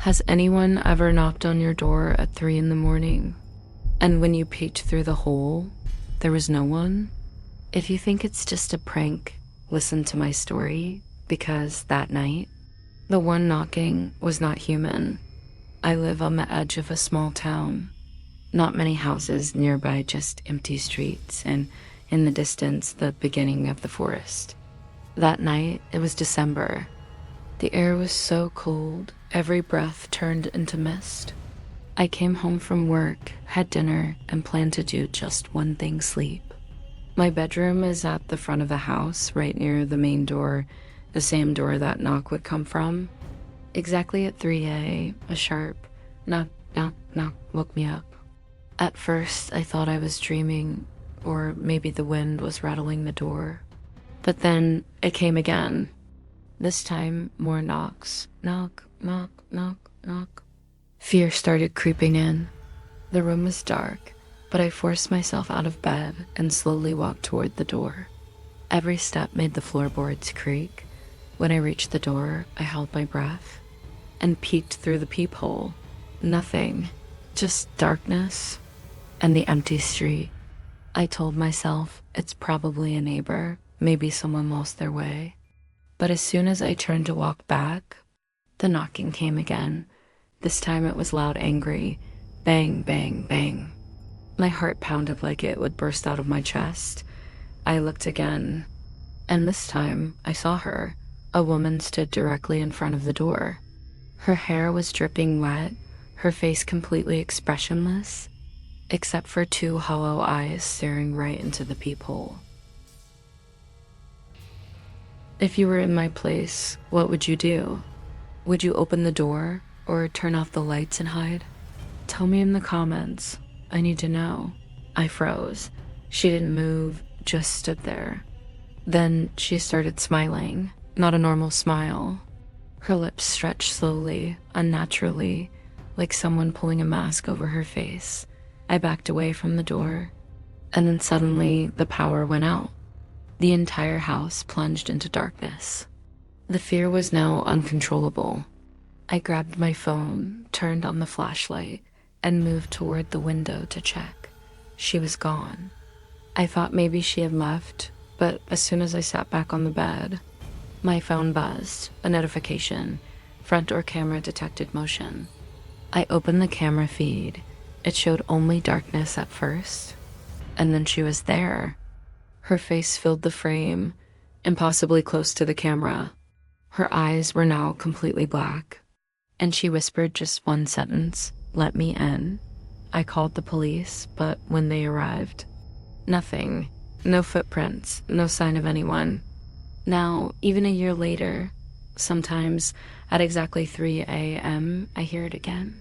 Has anyone ever knocked on your door at 3 in the morning, and when you peeked through the hole, there was no one? If you think it's just a prank, listen to my story, because that night, the one knocking was not human. I live on the edge of a small town. Not many houses nearby, just empty streets, and in the distance, the beginning of the forest. That night, it was December. The air was so cold, every breath turned into mist. I came home from work, had dinner, and planned to do just one thing: sleep. My bedroom is at the front of the house, right near the main door, the same door that knock would come from. Exactly at 3 a sharp knock, knock, knock woke me up. At first, I thought I was dreaming, or maybe the wind was rattling the door. But then it came again. This time, more knocks. Knock, knock, knock, knock. Fear started creeping in. The room was dark, but I forced myself out of bed and slowly walked toward the door. Every step made the floorboards creak. When I reached the door, I held my breath and peeked through the peephole. Nothing, just darkness and the empty street. I told myself it's probably a neighbor, maybe someone lost their way. But as soon as I turned to walk back, the knocking came again. This time it was loud, angry. Bang, bang, bang. My heart pounded like it would burst out of my chest. I looked again, and this time I saw her. A woman stood directly in front of the door. Her hair was dripping wet, her face completely expressionless, except for two hollow eyes staring right into the peephole. If you were in my place, what would you do? Would you open the door or turn off the lights and hide? Tell me in the comments. I need to know. I froze. She didn't move, just stood there. Then she started smiling, not a normal smile. Her lips stretched slowly, unnaturally, like someone pulling a mask over her face. I backed away from the door, and then suddenly the power went out. The entire house plunged into darkness. The fear was now uncontrollable. I grabbed my phone, turned on the flashlight, and moved toward the window to check. She was gone. I thought maybe she had left, but as soon as I sat back on the bed, my phone buzzed, a notification. Front door camera detected motion. I opened the camera feed. It showed only darkness at first, and then she was there. Her face filled the frame, impossibly close to the camera. Her eyes were now completely black, and she whispered just one sentence: "Let me in." I called the police, but when they arrived, nothing. No footprints, no sign of anyone. Now, even a year later, sometimes at exactly 3 a.m., I hear it again.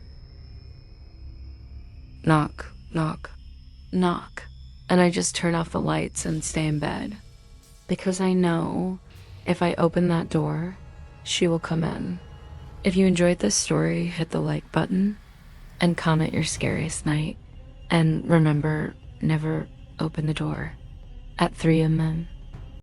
Knock, knock, knock. And I just turn off the lights and stay in bed. Because I know if I open that door, she will come in. If you enjoyed this story, hit the like button and comment your scariest night. And remember, never open the door at 3 a.m.